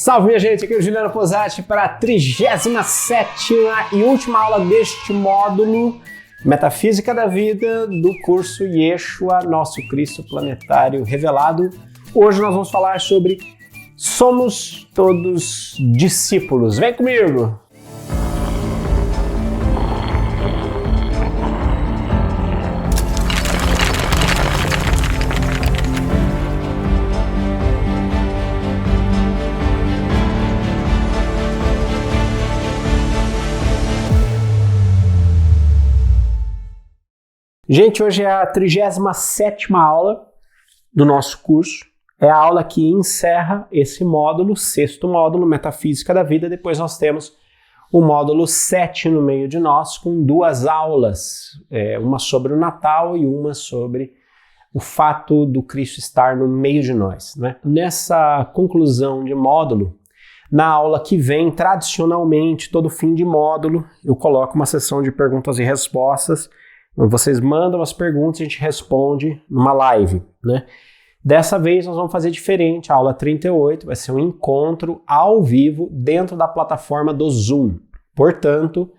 Salve, minha gente, aqui é o Juliano Posati para a 37ª e última aula deste módulo Metafísica da Vida do curso Yeshua, Nosso Cristo Planetário Revelado. Hoje nós vamos falar sobre Somos Todos Discípulos. Vem comigo! Gente, hoje é a 37ª aula do nosso curso. É a aula que encerra esse módulo, sexto módulo, Metafísica da Vida. Depois nós temos o módulo 7 no meio de nós, com duas aulas, uma sobre o Natal e uma sobre o fato do Cristo estar no meio de nós, né? Nessa conclusão de módulo, na aula que vem, tradicionalmente, todo fim de módulo, eu coloco uma sessão de perguntas e respostas. Vocês mandam as perguntas e a gente responde numa live, né? Dessa vez nós vamos fazer diferente. A aula 38 vai ser um encontro ao vivo dentro da plataforma do Zoom. Portanto,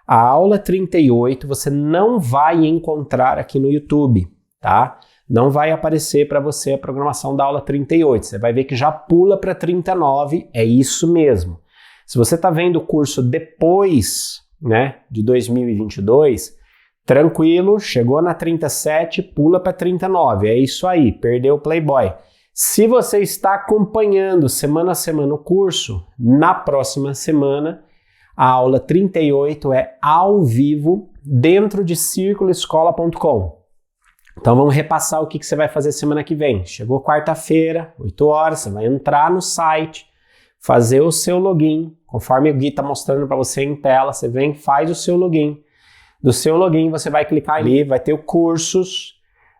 a aula 38 você não vai encontrar aqui no YouTube, tá? Não vai aparecer para você a programação da aula 38. Você vai ver que já pula para 39, é isso mesmo. Se você está vendo o curso depois, né, de 2022... tranquilo, chegou na 37, pula para 39, é isso aí, perdeu o Playboy. Se você está acompanhando semana a semana o curso, na próxima semana, a aula 38 é ao vivo dentro de circuloescola.com. Então vamos repassar o que você vai fazer semana que vem. Chegou quarta-feira, 8 horas, você vai entrar no site, fazer o seu login, conforme o Gui está mostrando para você em tela, você vem, faz o seu login. Do seu login, você vai clicar ali, vai ter o cursos,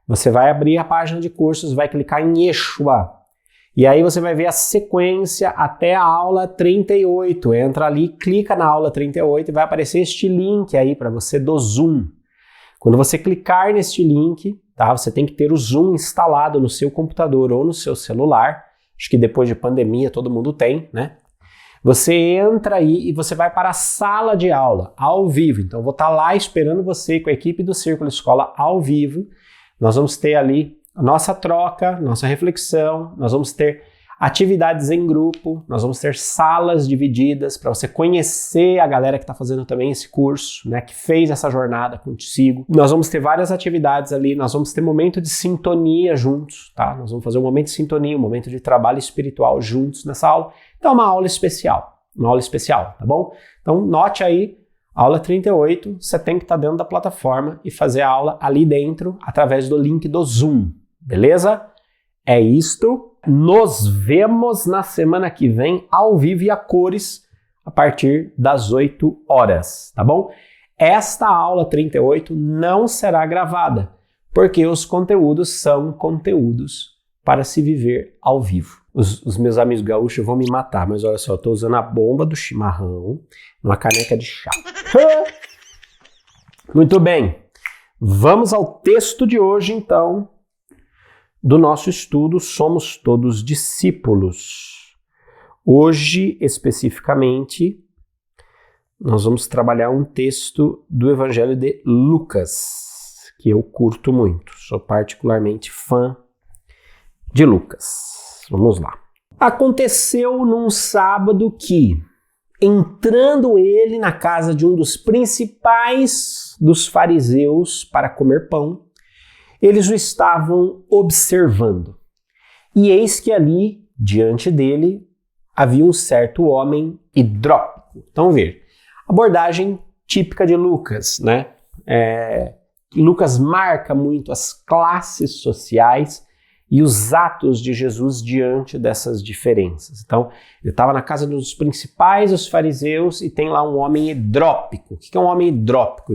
você vai abrir a página de cursos, vai clicar em Yeshua. E aí você vai ver a sequência até a aula 38. Entra ali, clica na aula 38 e vai aparecer este link aí para você do Zoom. Quando você clicar neste link, tá, você tem que ter o Zoom instalado no seu computador ou no seu celular. Acho que depois de pandemia todo mundo tem, né? Você entra aí e você vai para a sala de aula, ao vivo. Então, eu vou estar lá esperando você com a equipe do Círculo Escola ao vivo. Nós vamos ter ali a nossa troca, nossa reflexão, nós vamos ter atividades em grupo, nós vamos ter salas divididas para você conhecer a galera que está fazendo também esse curso, né, que fez essa jornada contigo. Nós vamos ter várias atividades ali, nós vamos ter momento de sintonia juntos, tá? Nós vamos fazer um momento de sintonia, um momento de trabalho espiritual juntos nessa aula. Então é uma aula especial, tá bom? Então note aí, aula 38, você tem que estar dentro da plataforma e fazer a aula ali dentro através do link do Zoom, beleza? É isto. Nos vemos na semana que vem, ao vivo e a cores, a partir das 8 horas, tá bom? Esta aula 38 não será gravada, porque os conteúdos são conteúdos para se viver ao vivo. Os meus amigos gaúchos vão me matar, mas olha só, eu estou usando a bomba do chimarrão, uma caneca de chá. Muito bem, vamos ao texto de hoje, então, do nosso estudo Somos Todos Discípulos. Hoje, especificamente, nós vamos trabalhar um texto do Evangelho de Lucas, que eu curto muito, sou particularmente fã de Lucas. Vamos lá. Aconteceu num sábado que, entrando ele na casa de um dos principais dos fariseus para comer pão, eles o estavam observando. E eis que ali, diante dele, havia um certo homem hidrópico. Então, ver, abordagem típica de Lucas, né? Lucas marca muito as classes sociais e os atos de Jesus diante dessas diferenças. Então, ele estava na casa dos principais dos fariseus e tem lá um homem hidrópico. O que é um homem hidrópico?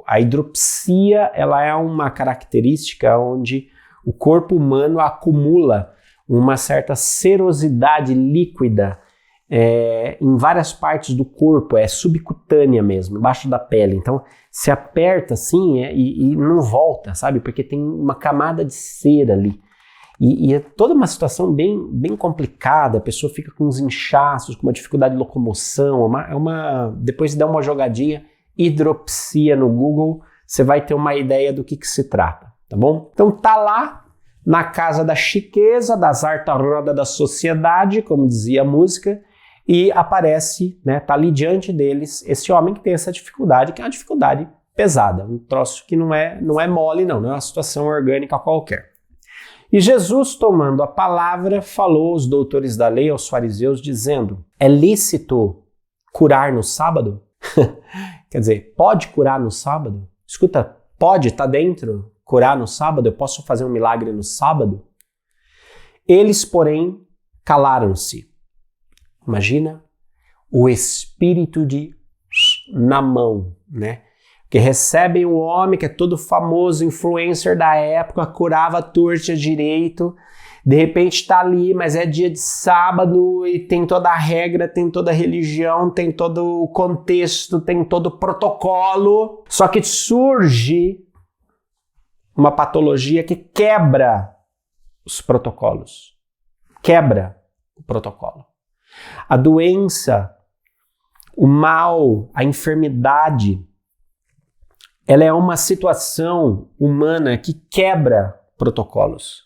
A hidropsia, ela é uma característica onde o corpo humano acumula uma certa serosidade líquida em várias partes do corpo, é subcutânea mesmo, embaixo da pele. Então, se aperta assim e não volta, sabe? Porque tem uma camada de cera ali. E é toda uma situação bem complicada, a pessoa fica com uns inchaços, com uma dificuldade de locomoção, depois de dar uma jogadinha, hidropsia no Google, você vai ter uma ideia do que se trata, tá bom? Então tá lá, na casa da chiqueza, das harta-roda da sociedade, como dizia a música, e aparece, né, tá ali diante deles, esse homem que tem essa dificuldade, que é uma dificuldade pesada, um troço que não é mole não é uma situação orgânica qualquer. E Jesus, tomando a palavra, falou aos doutores da lei, aos fariseus, dizendo: é lícito curar no sábado? Quer dizer, pode curar no sábado? Escuta, pode, tá dentro, curar no sábado? Eu posso fazer um milagre no sábado? Eles, porém, calaram-se. Imagina o espírito de na mão, né? Que recebem um homem que é todo famoso, influencer da época, curava torto e direito, de repente está ali, mas é dia de sábado e tem toda a regra, tem toda a religião, tem todo o contexto, tem todo o protocolo, só que surge uma patologia que quebra os protocolos, quebra o protocolo. A doença, o mal, a enfermidade, ela é uma situação humana que quebra protocolos.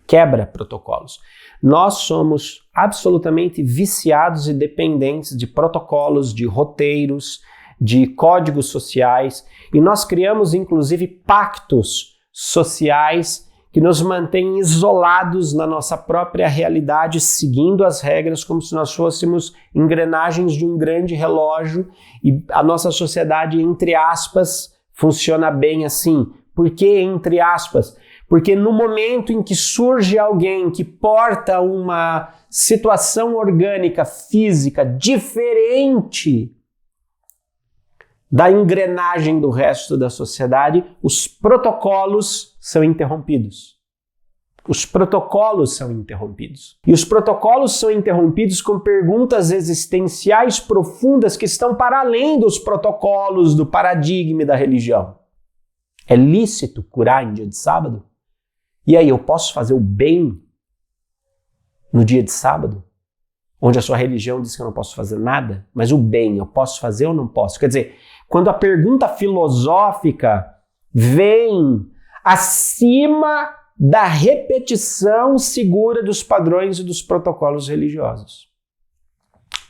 Quebra protocolos. Nós somos absolutamente viciados e dependentes de protocolos, de roteiros, de códigos sociais, e nós criamos inclusive pactos sociais que nos mantêm isolados na nossa própria realidade, seguindo as regras como se nós fôssemos engrenagens de um grande relógio, e a nossa sociedade, entre aspas, funciona bem assim. Por que entre aspas? Porque no momento em que surge alguém que porta uma situação orgânica, física, diferente da engrenagem do resto da sociedade, os protocolos são interrompidos. Os protocolos são interrompidos. E os protocolos são interrompidos com perguntas existenciais profundas que estão para além dos protocolos, do paradigma da religião. É lícito curar em dia de sábado? E aí, eu posso fazer o bem no dia de sábado? Onde a sua religião diz que eu não posso fazer nada? Mas o bem, eu posso fazer ou não posso? Quer dizer, quando a pergunta filosófica vem acima da repetição segura dos padrões e dos protocolos religiosos.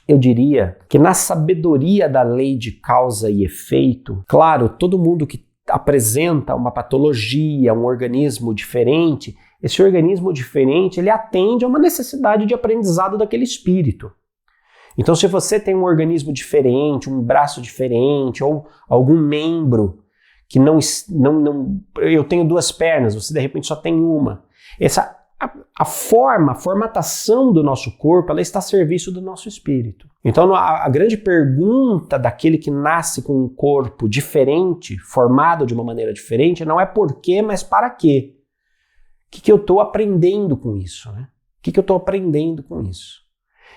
Eu diria que na sabedoria da lei de causa e efeito, claro, todo mundo que apresenta uma patologia, um organismo diferente, esse organismo diferente, ele atende a uma necessidade de aprendizado daquele espírito. Então, se você tem um organismo diferente, um braço diferente, ou algum membro que eu tenho 2 pernas, você de repente só tem uma. A formatação do nosso corpo, ela está a serviço do nosso espírito. Então, a grande pergunta daquele que nasce com um corpo diferente, formado de uma maneira diferente, não é por quê, mas para quê. O que eu estou aprendendo com isso, né? O que eu estou aprendendo com isso?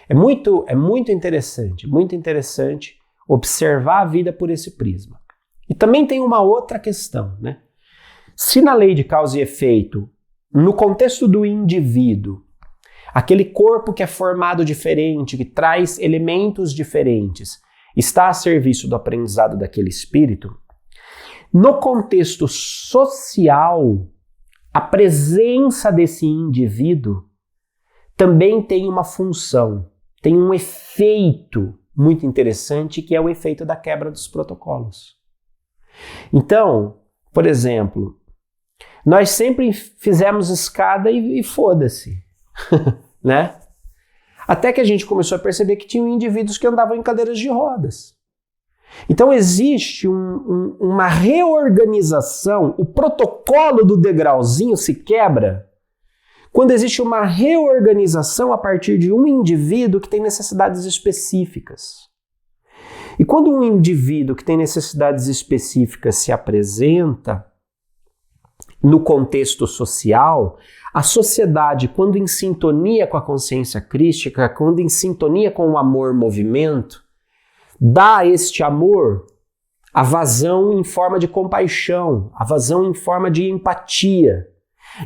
É muito interessante observar a vida por esse prisma. E também tem uma outra questão, né? Se na lei de causa e efeito, no contexto do indivíduo, aquele corpo que é formado diferente, que traz elementos diferentes, está a serviço do aprendizado daquele espírito, no contexto social, a presença desse indivíduo também tem uma função, tem um efeito muito interessante, que é o efeito da quebra dos protocolos. Então, por exemplo, nós sempre fizemos escada e foda-se, né? Até que a gente começou a perceber que tinham indivíduos que andavam em cadeiras de rodas. Então existe uma reorganização, o protocolo do degrauzinho se quebra quando existe uma reorganização a partir de um indivíduo que tem necessidades específicas. E quando um indivíduo que tem necessidades específicas se apresenta no contexto social, a sociedade, quando em sintonia com a consciência crística, quando em sintonia com o amor-movimento, dá a este amor a vazão em forma de compaixão, a vazão em forma de empatia.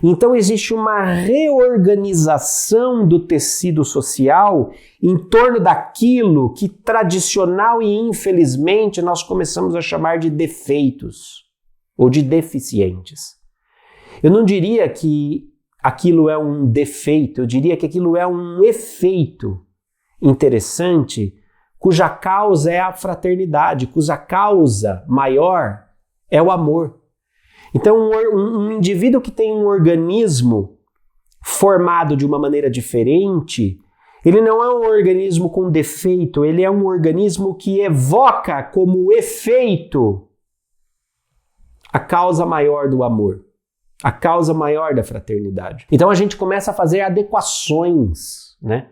Então existe uma reorganização do tecido social em torno daquilo que tradicional e infelizmente nós começamos a chamar de defeitos ou de deficientes. Eu não diria que aquilo é um defeito, eu diria que aquilo é um efeito interessante cuja causa é a fraternidade, cuja causa maior é o amor. Então, um indivíduo que tem um organismo formado de uma maneira diferente, ele não é um organismo com defeito, ele é um organismo que evoca como efeito a causa maior do amor, a causa maior da fraternidade. Então a gente começa a fazer adequações, né?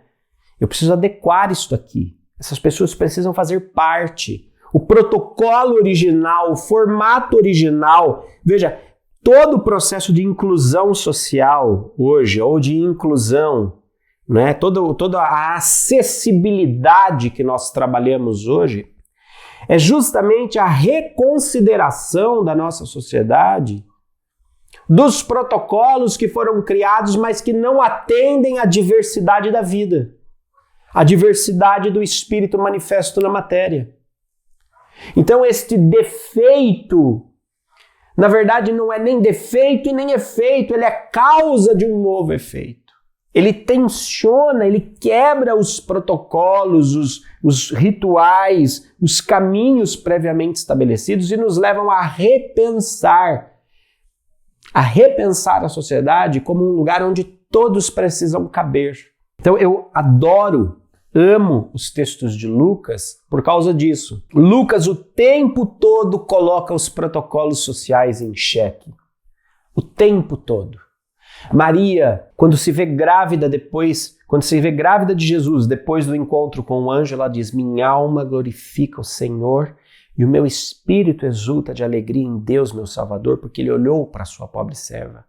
Eu preciso adequar isso aqui. Essas pessoas precisam fazer parte. O protocolo original, o formato original. Veja, todo o processo de inclusão social hoje, ou de inclusão, né? Toda a acessibilidade que nós trabalhamos hoje, é justamente a reconsideração da nossa sociedade dos protocolos que foram criados, mas que não atendem à diversidade da vida, à diversidade do espírito manifesto na matéria. Então, este defeito, na verdade, não é nem defeito e nem efeito, ele é causa de um novo efeito. Ele tensiona, ele quebra os protocolos, os rituais, os caminhos previamente estabelecidos e nos levam a repensar a sociedade como um lugar onde todos precisam caber. Então eu amo os textos de Lucas por causa disso. Lucas o tempo todo coloca os protocolos sociais em xeque. O tempo todo. Maria, quando se vê grávida de Jesus, depois do encontro com o anjo, ela diz: minha alma glorifica o Senhor e o meu espírito exulta de alegria em Deus, meu Salvador, porque ele olhou para a sua pobre serva.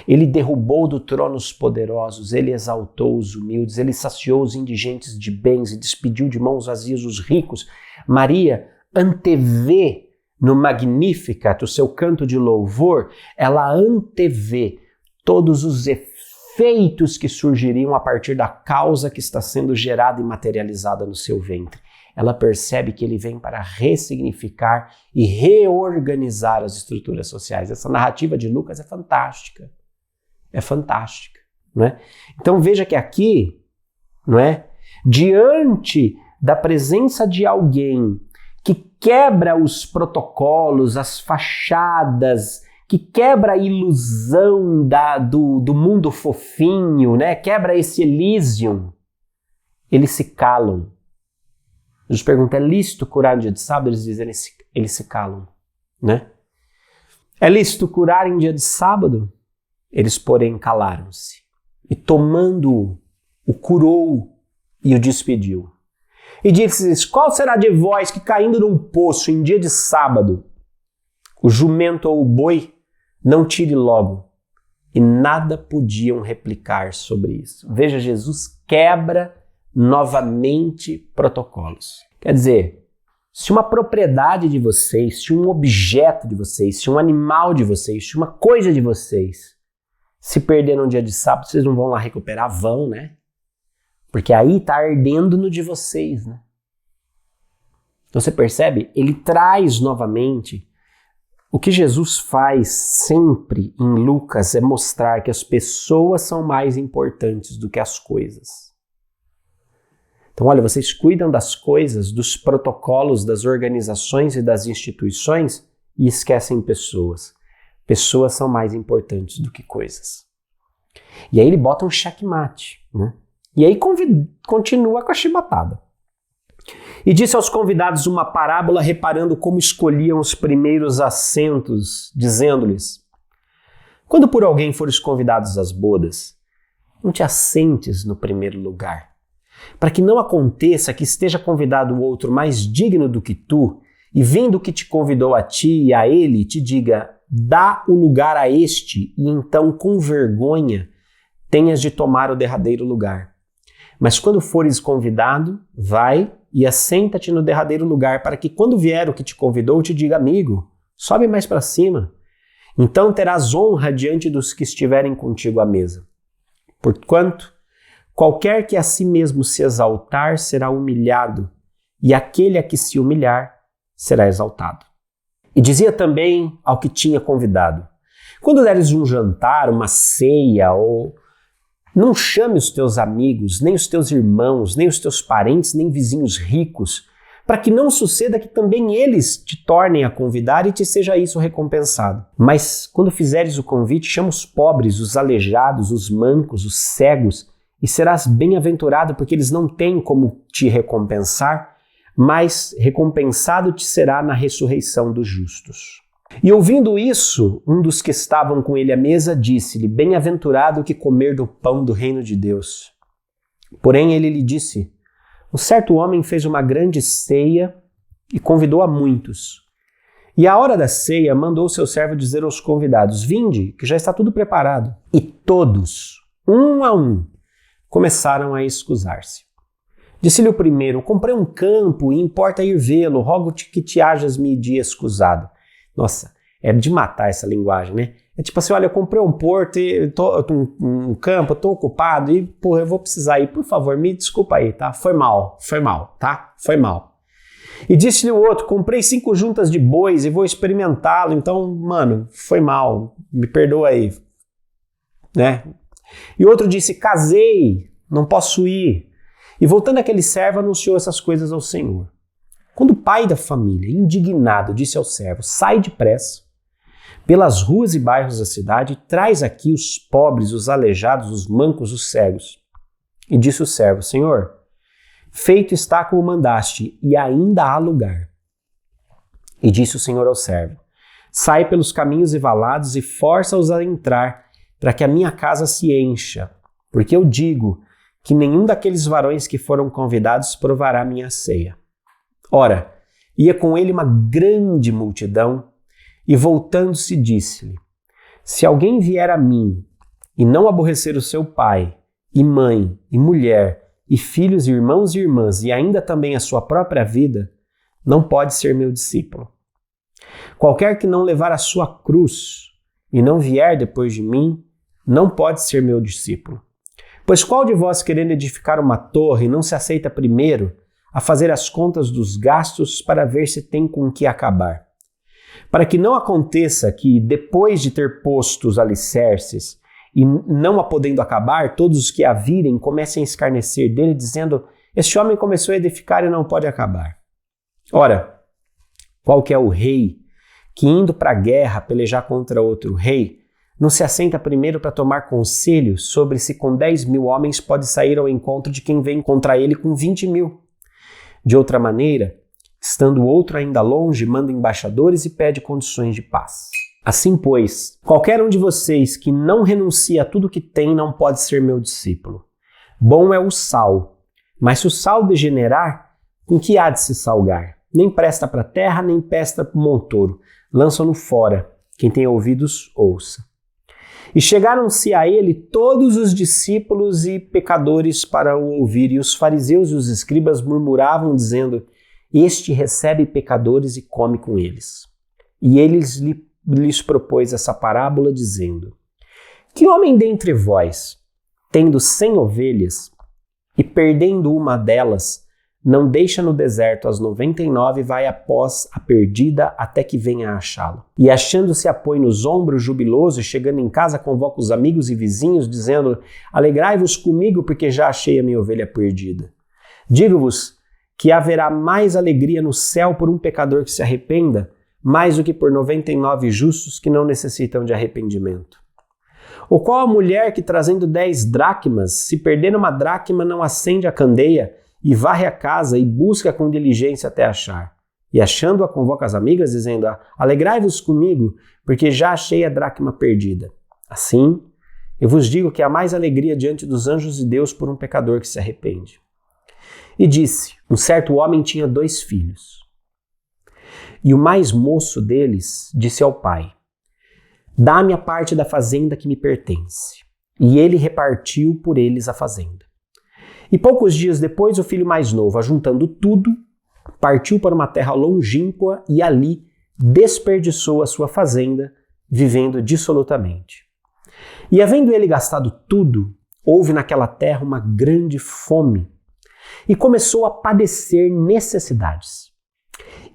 Ele derrubou do trono os poderosos, ele exaltou os humildes, ele saciou os indigentes de bens e despediu de mãos vazias os ricos. Maria antevê no Magnificat, o seu canto de louvor, ela antevê todos os efeitos que surgiriam a partir da causa que está sendo gerada e materializada no seu ventre. Ela percebe que ele vem para ressignificar e reorganizar as estruturas sociais. Essa narrativa de Lucas é fantástica. É fantástica, não é? Então veja que aqui, não é? Diante da presença de alguém que quebra os protocolos, as fachadas, que quebra a ilusão do mundo fofinho, né? Quebra esse Elysium, eles se calam. Jesus pergunta: é lícito curar em dia de sábado? Eles dizem: eles se calam, né? É lícito curar em dia de sábado? Eles, porém, calaram-se. E tomando-o, o curou e o despediu. E disse-lhes: qual será de vós que, caindo num poço em dia de sábado, o jumento ou o boi não tire logo? E nada podiam replicar sobre isso. Veja, Jesus quebra novamente protocolos. Quer dizer, se uma propriedade de vocês, se um objeto de vocês, se um animal de vocês, se uma coisa de vocês se perder num dia de sábado, vocês não vão lá recuperar? Vão, né? Porque aí está ardendo no de vocês, né? Então você percebe? Ele traz novamente. O que Jesus faz sempre em Lucas é mostrar que as pessoas são mais importantes do que as coisas. Então, olha, vocês cuidam das coisas, dos protocolos, das organizações e das instituições e esquecem pessoas. Pessoas são mais importantes do que coisas. E aí ele bota um checkmate, né? E aí continua com a chibatada. E disse aos convidados uma parábola, reparando como escolhiam os primeiros assentos, dizendo-lhes: quando por alguém fores convidados às bodas, não te assentes no primeiro lugar, para que não aconteça que esteja convidado o outro mais digno do que tu, e vendo que te convidou a ti e a ele, te diga: dá o lugar a este, e então com vergonha tenhas de tomar o derradeiro lugar. Mas quando fores convidado, vai e assenta-te no derradeiro lugar, para que quando vier o que te convidou, te diga: amigo, sobe mais para cima. Então terás honra diante dos que estiverem contigo à mesa. Porquanto, qualquer que a si mesmo se exaltar será humilhado, e aquele a que se humilhar será exaltado. E dizia também ao que tinha convidado: quando deres um jantar, uma ceia, não chame os teus amigos, nem os teus irmãos, nem os teus parentes, nem vizinhos ricos, para que não suceda que também eles te tornem a convidar e te seja isso recompensado. Mas quando fizeres o convite, chama os pobres, os aleijados, os mancos, os cegos, e serás bem-aventurado, porque eles não têm como te recompensar, mas recompensado te será na ressurreição dos justos. E ouvindo isso, um dos que estavam com ele à mesa disse-lhe: bem-aventurado que comer do pão do reino de Deus. Porém ele lhe disse: um certo homem fez uma grande ceia e convidou a muitos. E à hora da ceia mandou seu servo dizer aos convidados: vinde, que já está tudo preparado. E todos, um a um, começaram a excusar-se. Disse-lhe o primeiro: comprei um campo e importa ir vê-lo, rogo-te que te hajas-me de escusado. Nossa, é de matar essa linguagem, né? É tipo assim: olha, eu comprei um porto, um campo, estou ocupado e, porra, eu vou precisar ir, por favor, me desculpa aí, tá? Foi mal, tá? Foi mal. E disse-lhe o outro: comprei 5 juntas de bois e vou experimentá-lo, então, mano, foi mal, me perdoa aí, né? E outro disse: casei, não posso ir. E voltando aquele servo, anunciou essas coisas ao Senhor. Quando o pai da família, indignado, disse ao servo: sai depressa pelas ruas e bairros da cidade e traz aqui os pobres, os aleijados, os mancos, os cegos. E disse o servo: Senhor, feito está como mandaste, e ainda há lugar. E disse o Senhor ao servo: sai pelos caminhos e valados e força-os a entrar, para que a minha casa se encha, porque eu digo que nenhum daqueles varões que foram convidados provará minha ceia. Ora, ia com ele uma grande multidão, e voltando-se disse-lhe: se alguém vier a mim e não aborrecer o seu pai, e mãe, e mulher, e filhos, e irmãos e irmãs, e ainda também a sua própria vida, não pode ser meu discípulo. Qualquer que não levar a sua cruz e não vier depois de mim, não pode ser meu discípulo. Pois qual de vós, querendo edificar uma torre, não se aceita primeiro a fazer as contas dos gastos para ver se tem com que acabar? Para que não aconteça que, depois de ter posto os alicerces e não a podendo acabar, todos os que a virem comecem a escarnecer dele, dizendo: este homem começou a edificar e não pode acabar. Ora, qual que é o rei que, indo para a guerra pelejar contra outro rei, não se assenta primeiro para tomar conselho sobre se com 10.000 homens pode sair ao encontro de quem vem contra ele com 20.000? De outra maneira, estando o outro ainda longe, manda embaixadores e pede condições de paz. Assim, pois, qualquer um de vocês que não renuncia a tudo que tem não pode ser meu discípulo. Bom é o sal, mas se o sal degenerar, com que há de se salgar? Nem presta para a terra, nem presta para o montouro. Lançam-no fora. Quem tem ouvidos, ouça. E chegaram-se a ele todos os discípulos e pecadores para o ouvir, e os fariseus e os escribas murmuravam, dizendo: este recebe pecadores e come com eles. E ele lhes propôs essa parábola, dizendo: que homem dentre vós, tendo 100 ovelhas, e perdendo uma delas, não deixa no deserto as 99 e vai após a perdida até que venha a achá-lo. E achando-se a põe nos ombros jubiloso, e chegando em casa convoca os amigos e vizinhos, dizendo: alegrai-vos comigo, porque já achei a minha ovelha perdida. Digo-vos que haverá mais alegria no céu por um pecador que se arrependa, mais do que por 99 justos que não necessitam de arrependimento. Ou qual a mulher que, trazendo 10 dracmas, se perder uma dracma, não acende a candeia e varre a casa e busca com diligência até achar? E achando-a, convoca as amigas, dizendo: alegrai-vos comigo, porque já achei a dracma perdida. Assim, eu vos digo que há mais alegria diante dos anjos de Deus por um pecador que se arrepende. E disse: um certo homem tinha 2 filhos. E o mais moço deles disse ao pai: dá-me a parte da fazenda que me pertence. E ele repartiu por eles a fazenda. E poucos dias depois, o filho mais novo, ajuntando tudo, partiu para uma terra longínqua e ali desperdiçou a sua fazenda vivendo dissolutamente. E havendo ele gastado tudo, houve naquela terra uma grande fome, e começou a padecer necessidades.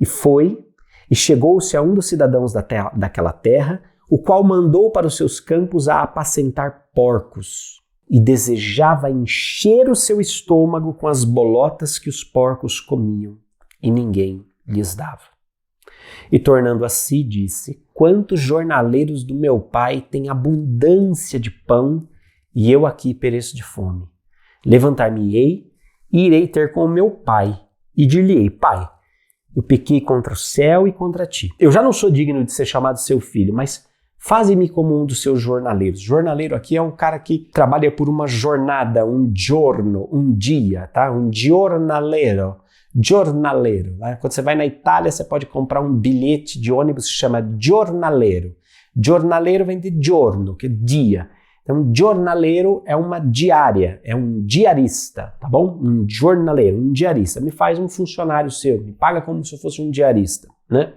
E foi, e chegou-se a um dos cidadãos daquela terra, o qual mandou para os seus campos a apacentar porcos, e desejava encher o seu estômago com as bolotas que os porcos comiam, e ninguém lhes dava. E tornando a si, disse: quantos jornaleiros do meu pai têm abundância de pão, e eu aqui pereço de fome. Levantar-me-ei e irei ter com o meu pai, e dir-lhe-ei: pai, eu pequei contra o céu e contra ti. Eu já não sou digno de ser chamado seu filho, mas faze-me como um dos seus jornaleiros. Jornaleiro aqui é um cara que trabalha por uma jornada, um giorno, um dia, tá? Um giornaleiro. Giornaleiro. Né? Quando você vai na Itália, você pode comprar um bilhete de ônibus que se chama giornaleiro. Giornaleiro vem de giorno, que é dia. Então, giornaleiro é uma diária, é um diarista, tá bom? Um jornaleiro, um diarista. Me faz um funcionário seu, me paga como se eu fosse um diarista, né?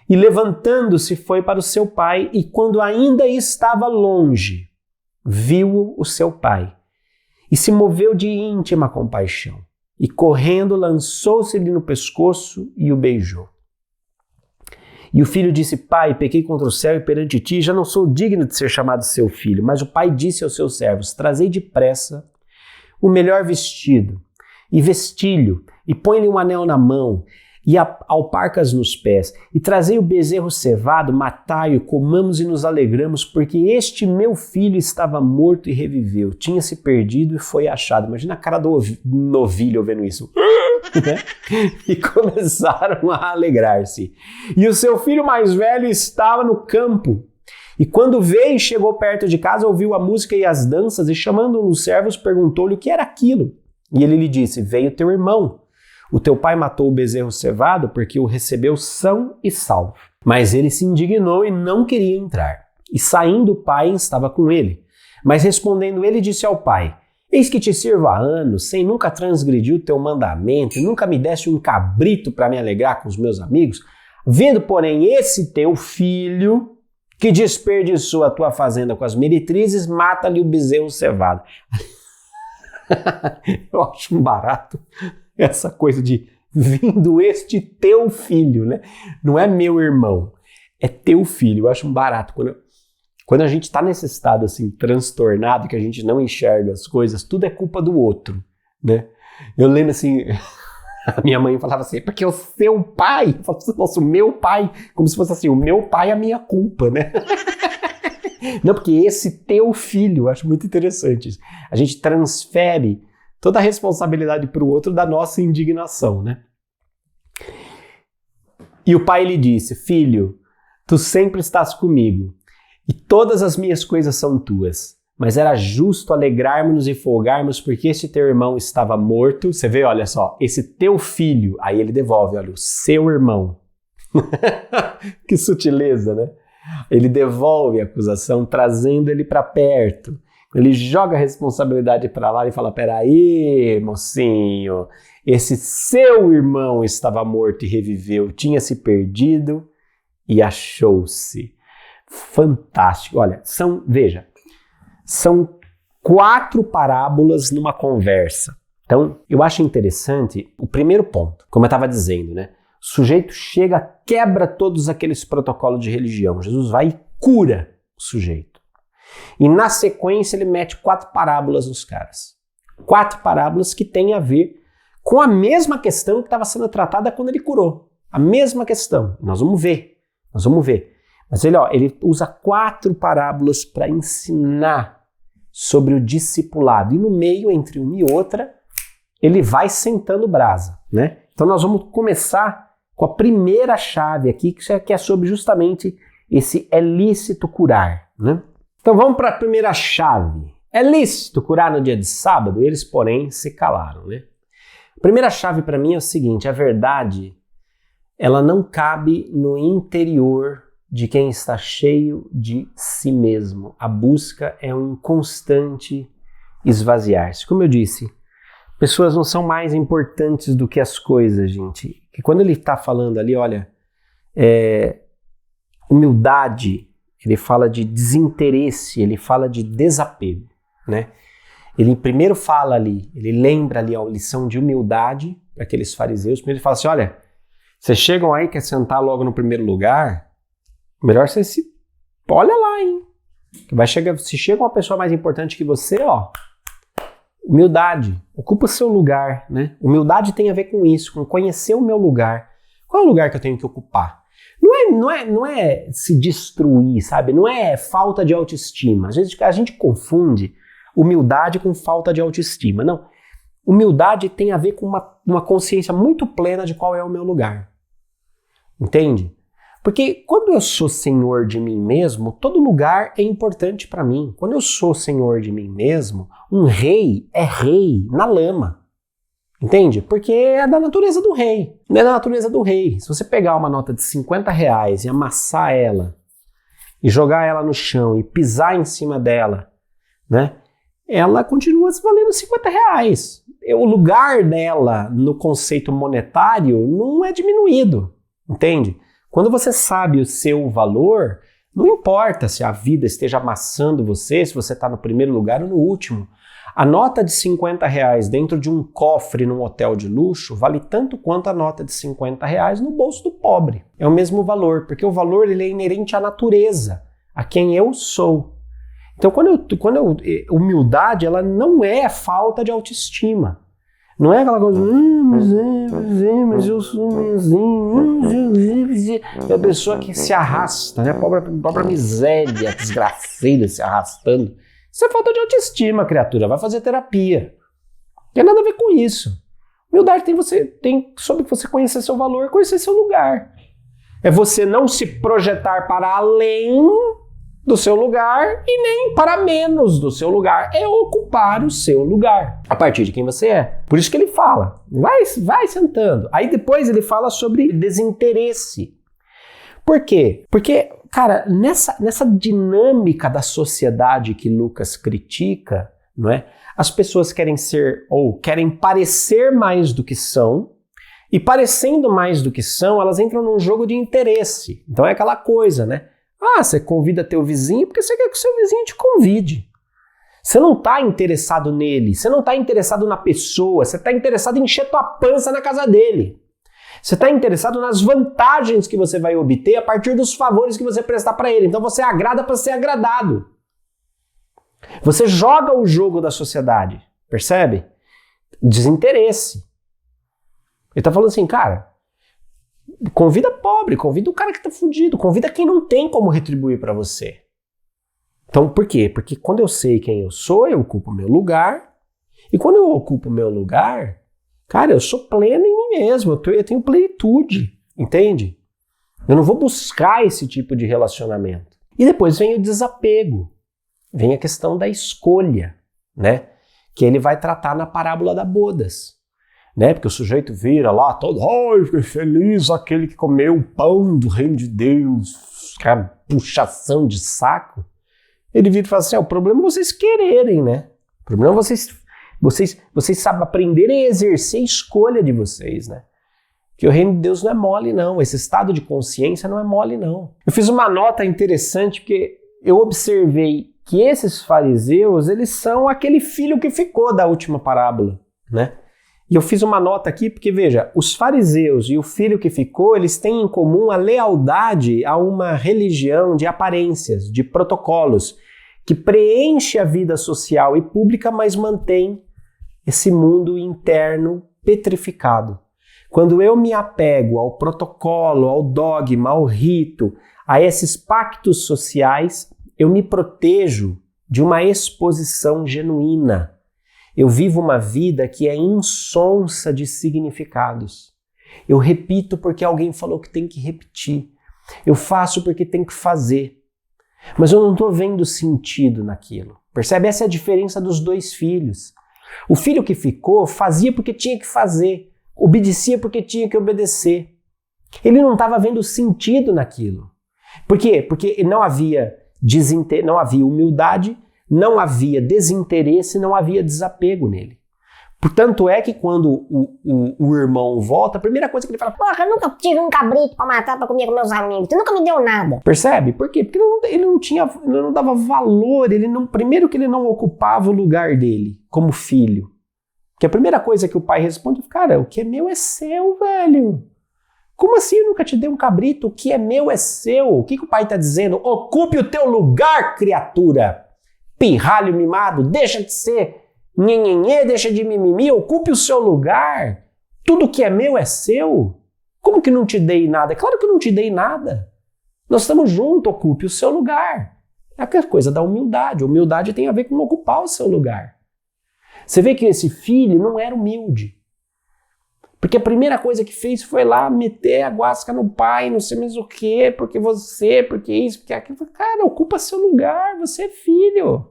E levantando-se foi para o seu pai, e quando ainda estava longe, viu o seu pai, e se moveu de íntima compaixão, e correndo lançou-se-lhe no pescoço e o beijou. E o filho disse: pai, pequei contra o céu e perante ti, já não sou digno de ser chamado seu filho. Mas o pai disse aos seus servos: trazei depressa o melhor vestido, e vestilho, e põe-lhe um anel na mão, e alparcas nos pés, e trazei o bezerro cevado, matai-o, comamos e nos alegramos, porque este meu filho estava morto e reviveu, tinha se perdido e foi achado. Imagina a cara do novilho vendo isso. E começaram a alegrar-se. E o seu filho mais velho estava no campo. E quando veio e chegou perto de casa, ouviu a música e as danças, e chamando um dos servos, perguntou-lhe o que era aquilo. E ele lhe disse: veio teu irmão. O teu pai matou o bezerro cevado porque o recebeu são e salvo. Mas ele se indignou e não queria entrar. E saindo o pai estava com ele. Mas respondendo ele, disse ao pai: eis que te sirvo há anos, sem nunca transgredir o teu mandamento, e nunca me deste um cabrito para me alegrar com os meus amigos. Vendo, porém, esse teu filho, que desperdiçou a tua fazenda com as meretrizes, mata-lhe o bezerro cevado. Eu acho um barato essa coisa de vindo este teu filho, né? Não é meu irmão, é teu filho. Eu acho um barato. Quando a gente está nesse estado assim, transtornado, que a gente não enxerga as coisas, tudo é culpa do outro, né? Eu lembro assim, a minha mãe falava assim: porque o seu pai, eu falava assim, nossa, o meu pai, como se fosse assim, o meu pai é a minha culpa, né? Não, porque esse teu filho, eu acho muito interessante isso. A gente transfere toda a responsabilidade para o outro da nossa indignação, né? E o pai lhe disse: filho, tu sempre estás comigo, e todas as minhas coisas são tuas. Mas era justo alegrarmos-nos e folgarmos, porque este teu irmão estava morto. Você vê, olha só, esse teu filho, aí ele devolve, olha, o seu irmão. Que sutileza, né? Ele devolve a acusação, trazendo ele para perto. Ele joga a responsabilidade para lá e fala: peraí, mocinho, esse seu irmão estava morto e reviveu, tinha se perdido e achou-se. Fantástico. Olha, são 4 parábolas numa conversa. Então, eu acho interessante o primeiro ponto, como eu estava dizendo, né? O sujeito chega, quebra todos aqueles protocolos de religião. Jesus vai e cura o sujeito. E na sequência ele mete 4 parábolas nos caras. 4 parábolas que têm a ver com a mesma questão que estava sendo tratada quando ele curou. A mesma questão. Nós vamos ver. Mas ele usa 4 parábolas para ensinar sobre o discipulado. E no meio, entre uma e outra, ele vai sentando brasa, né? Então nós vamos começar com a primeira chave aqui, que é sobre justamente esse é lícito curar, né? Então vamos para a primeira chave. É lícito curar no dia de sábado? Eles, porém, se calaram, né? A primeira chave para mim é o seguinte: a verdade, ela não cabe no interior de quem está cheio de si mesmo. A busca é um constante esvaziar-se. Como eu disse, pessoas não são mais importantes do que as coisas, gente. Que quando ele está falando ali, olha, humildade ele fala de desinteresse, ele fala de desapego, né? Ele primeiro fala ali, ele lembra ali a lição de humildade para aqueles fariseus. Primeiro ele fala assim, olha, vocês chegam aí, quer sentar logo no primeiro lugar, melhor você se... Olha lá, hein? Vai chegar, se chega uma pessoa mais importante que você, ó, humildade, ocupa o seu lugar, né? Humildade tem a ver com isso, com conhecer o meu lugar. Qual é o lugar que eu tenho que ocupar? Não é se destruir, sabe? Não é falta de autoestima. Às vezes a gente confunde humildade com falta de autoestima. Não. Humildade tem a ver com uma consciência muito plena de qual é o meu lugar. Entende? Porque quando eu sou senhor de mim mesmo, todo lugar é importante para mim. Quando eu sou senhor de mim mesmo, um rei é rei na lama. Entende? Porque é da natureza do rei. Não é da natureza do rei. Se você pegar uma nota de R$50 e amassar ela, e jogar ela no chão e pisar em cima dela, né? Ela continua valendo R$50. O lugar dela no conceito monetário não é diminuído. Entende? Quando você sabe o seu valor, não importa se a vida esteja amassando você, se você está no primeiro lugar ou no último. A nota de R$50 dentro de um cofre num hotel de luxo vale tanto quanto a nota de R$50 no bolso do pobre. É o mesmo valor, porque o valor ele é inerente à natureza, a quem eu sou. Então, humildade ela não é falta de autoestima. Não é aquela coisa, mas eu sou meiozinho, é a pessoa que se arrasta, né? Pobre miséria, desgracida se arrastando. Isso é falta de autoestima, criatura. Vai fazer terapia. Não tem nada a ver com isso. Humildade tem sobre você conhecer seu valor, conhecer seu lugar. É você não se projetar para além do seu lugar e nem para menos do seu lugar. É ocupar o seu lugar, a partir de quem você é. Por isso que ele fala, vai sentando. Aí depois ele fala sobre desinteresse. Por quê? Porque, cara, nessa dinâmica da sociedade que Lucas critica, não é? As pessoas querem ser ou querem parecer mais do que são, e parecendo mais do que são, elas entram num jogo de interesse. Então é aquela coisa, né? Ah, você convida teu vizinho porque você quer que o seu vizinho te convide. Você não está interessado nele, você não está interessado na pessoa, você está interessado em encher tua pança na casa dele. Você está interessado nas vantagens que você vai obter a partir dos favores que você prestar para ele. Então você agrada para ser agradado. Você joga o jogo da sociedade, percebe? Desinteresse. Ele está falando assim, cara, convida pobre, convida o cara que tá fudido, convida quem não tem como retribuir para você. Então, por quê? Porque quando eu sei quem eu sou, eu ocupo o meu lugar. E quando eu ocupo o meu lugar, cara, eu sou pleno em mim mesmo, eu tenho plenitude, entende? Eu não vou buscar esse tipo de relacionamento. E depois vem o desapego, vem a questão da escolha, né? Que ele vai tratar na parábola da bodas. Né? Porque o sujeito vira lá, todo, ai, fiquei feliz, aquele que comeu o pão do reino de Deus, cara, puxação de saco. Ele vira e fala assim, o problema é vocês quererem, né? O problema é vocês sabem aprenderem a exercer a escolha de vocês, né? Que o reino de Deus não é mole, não. Esse estado de consciência não é mole, não. Eu fiz uma nota interessante porque eu observei que esses fariseus, eles são aquele filho que ficou da última parábola, né? E eu fiz uma nota aqui porque, veja, os fariseus e o filho que ficou, eles têm em comum a lealdade a uma religião de aparências, de protocolos, que preenche a vida social e pública, mas mantém esse mundo interno petrificado. Quando eu me apego ao protocolo, ao dogma, ao rito, a esses pactos sociais, eu me protejo de uma exposição genuína. Eu vivo uma vida que é insonsa de significados. Eu repito porque alguém falou que tem que repetir. Eu faço porque tem que fazer. Mas eu não estou vendo sentido naquilo. Percebe? Essa é a diferença dos dois filhos. O filho que ficou fazia porque tinha que fazer. Obedecia porque tinha que obedecer. Ele não estava vendo sentido naquilo. Por quê? Porque não havia humildade, não havia desinteresse, não havia desapego nele. Portanto é que quando o irmão volta, a primeira coisa que ele fala, porra, eu nunca tive um cabrito pra matar pra comer com meus amigos, tu nunca me deu nada. percebe? Por quê? Porque ele não dava valor, primeiro que ele não ocupava o lugar dele como filho. Porque a primeira coisa que o pai responde, cara, o que é meu é seu, velho. Como assim eu nunca te dei um cabrito? O que é meu é seu. O que o pai está dizendo? Ocupe o teu lugar, criatura. Pirralho mimado, deixa de ser nhenhenhê, deixa de mimimi, ocupe o seu lugar. Tudo que é meu é seu. Como que não te dei nada? É claro que eu não te dei nada. Nós estamos juntos, ocupe o seu lugar. É aquela coisa da humildade. Humildade tem a ver com ocupar o seu lugar. Você vê que esse filho não era humilde. Porque a primeira coisa que fez foi lá meter a guasca no pai, não sei mais o quê, porque isso, porque aquilo. Cara, ocupa seu lugar, você é filho.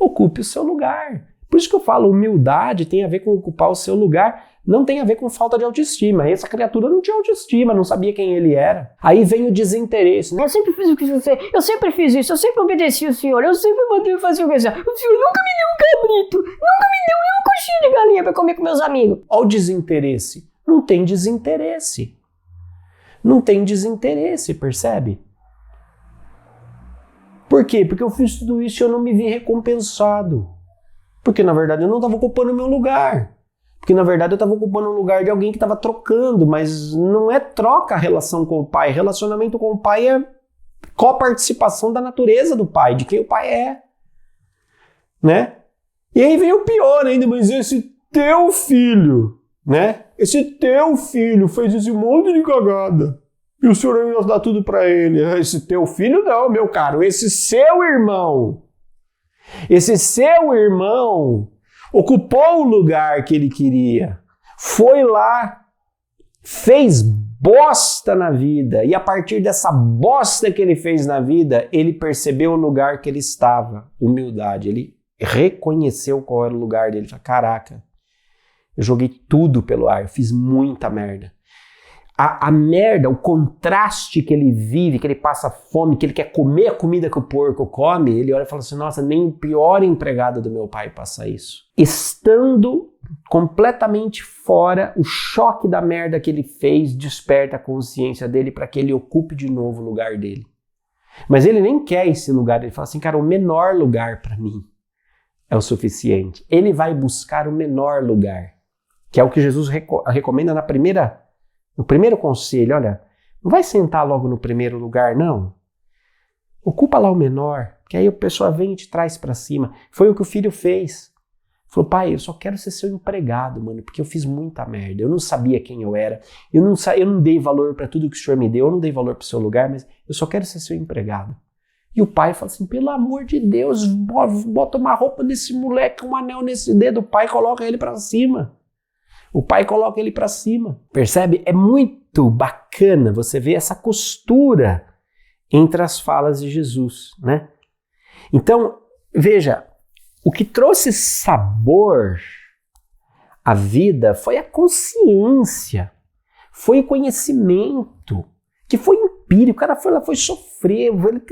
Ocupe o seu lugar. Por isso que eu falo, humildade tem a ver com ocupar o seu lugar, não tem a ver com falta de autoestima. Essa criatura não tinha autoestima, não sabia quem ele era. Aí vem o desinteresse. Né? Eu sempre fiz o que você, eu sempre fiz isso, eu sempre obedeci o senhor, eu sempre mandei fazer o que você. O senhor nunca me deu um cabrito, nunca me deu uma coxinha de galinha pra comer com meus amigos. Olha o desinteresse. Não tem desinteresse. Não tem desinteresse, percebe? Por quê? Porque eu fiz tudo isso e eu não me vi recompensado. Porque, na verdade, eu não estava ocupando o meu lugar. Porque, na verdade, eu estava ocupando o lugar de alguém que estava trocando. Mas não é troca a relação com o pai. Relacionamento com o pai é coparticipação da natureza do pai, de quem o pai é. Né? E aí vem o pior ainda, mas esse teu filho, né? Esse teu filho fez esse monte de cagada. E o senhor ainda dá tudo para ele. Esse teu filho não, meu caro. Esse seu irmão. Esse seu irmão ocupou o lugar que ele queria. Foi lá, fez bosta na vida. E a partir dessa bosta que ele fez na vida, ele percebeu o lugar que ele estava. Humildade. Ele reconheceu qual era o lugar dele. Ele falou, caraca, eu joguei tudo pelo ar, eu fiz muita merda. A merda, o contraste que ele vive, que ele passa fome, que ele quer comer a comida que o porco come, ele olha e fala assim, nossa, nem o pior empregado do meu pai passa isso. Estando completamente fora, o choque da merda que ele fez desperta a consciência dele para que ele ocupe de novo o lugar dele. Mas ele nem quer esse lugar, ele fala assim, cara, o menor lugar para mim é o suficiente. Ele vai buscar o menor lugar, que é o que Jesus recomenda no primeiro conselho. Olha, não vai sentar logo no primeiro lugar, não. Ocupa lá o menor, que aí a pessoa vem e te traz para cima. Foi o que o filho fez. Falou, pai, eu só quero ser seu empregado, mano, porque eu fiz muita merda. Eu não sabia quem eu era. Eu não dei valor para tudo que o senhor me deu. Eu não dei valor para o seu lugar, mas eu só quero ser seu empregado. E o pai fala assim, pelo amor de Deus, bota uma roupa nesse moleque, um anel nesse dedo. O pai coloca ele para cima. O pai coloca ele para cima. Percebe? É muito bacana você ver essa costura entre as falas de Jesus, né? Então, veja, o que trouxe sabor à vida foi a consciência, foi o conhecimento, que foi empírico. O cara foi lá, foi sofrer, ele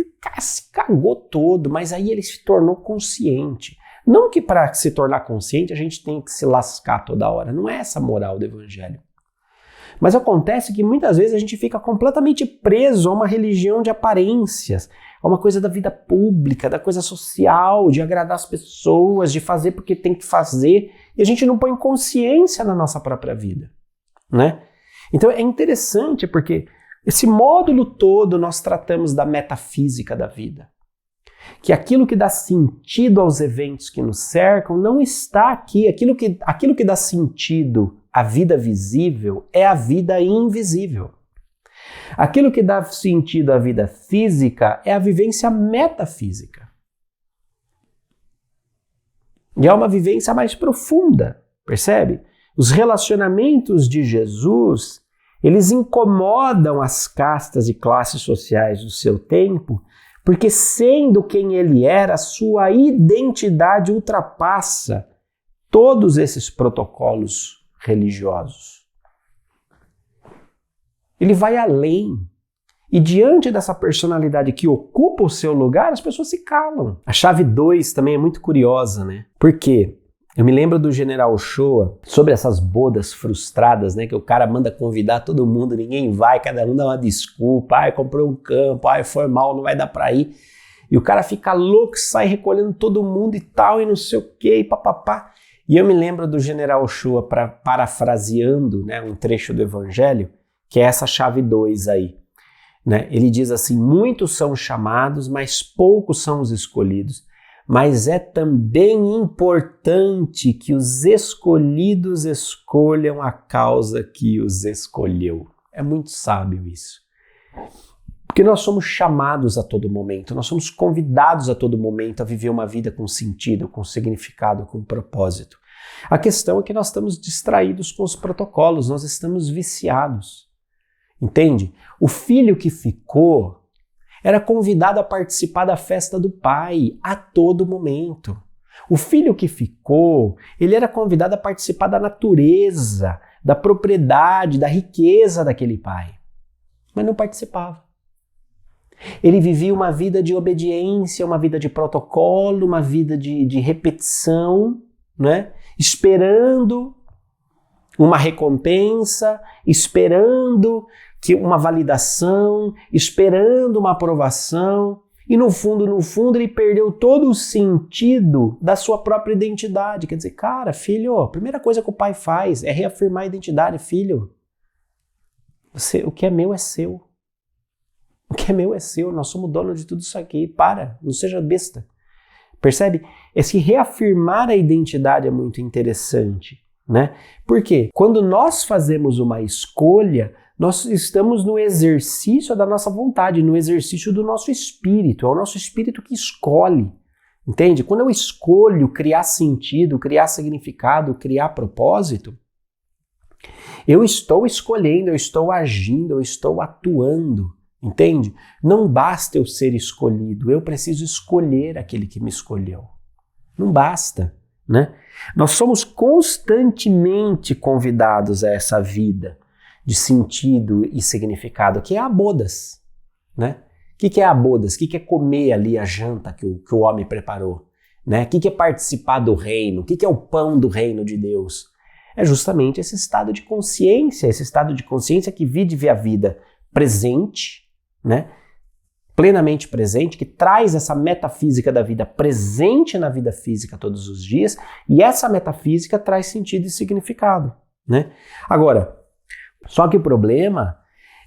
se cagou todo, mas aí ele se tornou consciente. Não que para se tornar consciente a gente tem que se lascar toda hora, não é essa a moral do evangelho. Mas acontece que muitas vezes a gente fica completamente preso a uma religião de aparências, a uma coisa da vida pública, da coisa social, de agradar as pessoas, de fazer porque tem que fazer, e a gente não põe consciência na nossa própria vida, né? Então é interessante porque esse módulo todo nós tratamos da metafísica da vida. Que aquilo que dá sentido aos eventos que nos cercam não está aqui. Aquilo que dá sentido à vida visível é a vida invisível. Aquilo que dá sentido à vida física é a vivência metafísica. E é uma vivência mais profunda, percebe? Os relacionamentos de Jesus, eles incomodam as castas e classes sociais do seu tempo, porque sendo quem ele era, sua identidade ultrapassa todos esses protocolos religiosos. Ele vai além. E diante dessa personalidade que ocupa o seu lugar, as pessoas se calam. A chave 2 também é muito curiosa, né? Porque Eu me lembro do General Ochoa, sobre essas bodas frustradas, né? Que o cara manda convidar todo mundo, ninguém vai, cada um dá uma desculpa, comprou um campo, foi mal, não vai dar pra ir. E o cara fica louco, sai recolhendo todo mundo e tal, e não sei o que, e papapá. E eu me lembro do General Ochoa, parafraseando, né, um trecho do Evangelho, que é essa chave 2 aí. Né? Ele diz assim, muitos são chamados, mas poucos são os escolhidos. Mas é também importante que os escolhidos escolham a causa que os escolheu. É muito sábio isso. Porque nós somos chamados a todo momento, nós somos convidados a todo momento a viver uma vida com sentido, com significado, com propósito. A questão é que nós estamos distraídos com os protocolos, nós estamos viciados. Entende? O filho que ficou era convidado a participar da festa do pai a todo momento. O filho que ficou, ele era convidado a participar da natureza, da propriedade, da riqueza daquele pai. Mas não participava. Ele vivia uma vida de obediência, uma vida de protocolo, uma vida de repetição, né? Esperando uma recompensa, esperando uma validação, esperando uma aprovação, e no fundo, ele perdeu todo o sentido da sua própria identidade. Quer dizer, cara, filho, a primeira coisa que o pai faz é reafirmar a identidade, filho. O que é meu é seu. O que é meu é seu, nós somos donos de tudo isso aqui. Para, não seja besta. Percebe? Esse reafirmar a identidade é muito interessante, né? Por quê? Quando nós fazemos uma escolha, nós estamos no exercício da nossa vontade, no exercício do nosso espírito. É o nosso espírito que escolhe, entende? Quando eu escolho criar sentido, criar significado, criar propósito, eu estou escolhendo, eu estou agindo, eu estou atuando, entende? Não basta eu ser escolhido, eu preciso escolher aquele que me escolheu. Não basta, né? Nós somos constantemente convidados a essa vida de sentido e significado, que é a bodas, né? O que é a bodas? O que é comer ali a janta que o homem preparou? Né? O que é participar do reino? O que é o pão do reino de Deus? É justamente esse estado de consciência que vive a vida presente, né? Plenamente presente, que traz essa metafísica da vida presente na vida física todos os dias, e essa metafísica traz sentido e significado, né? Agora, só que o problema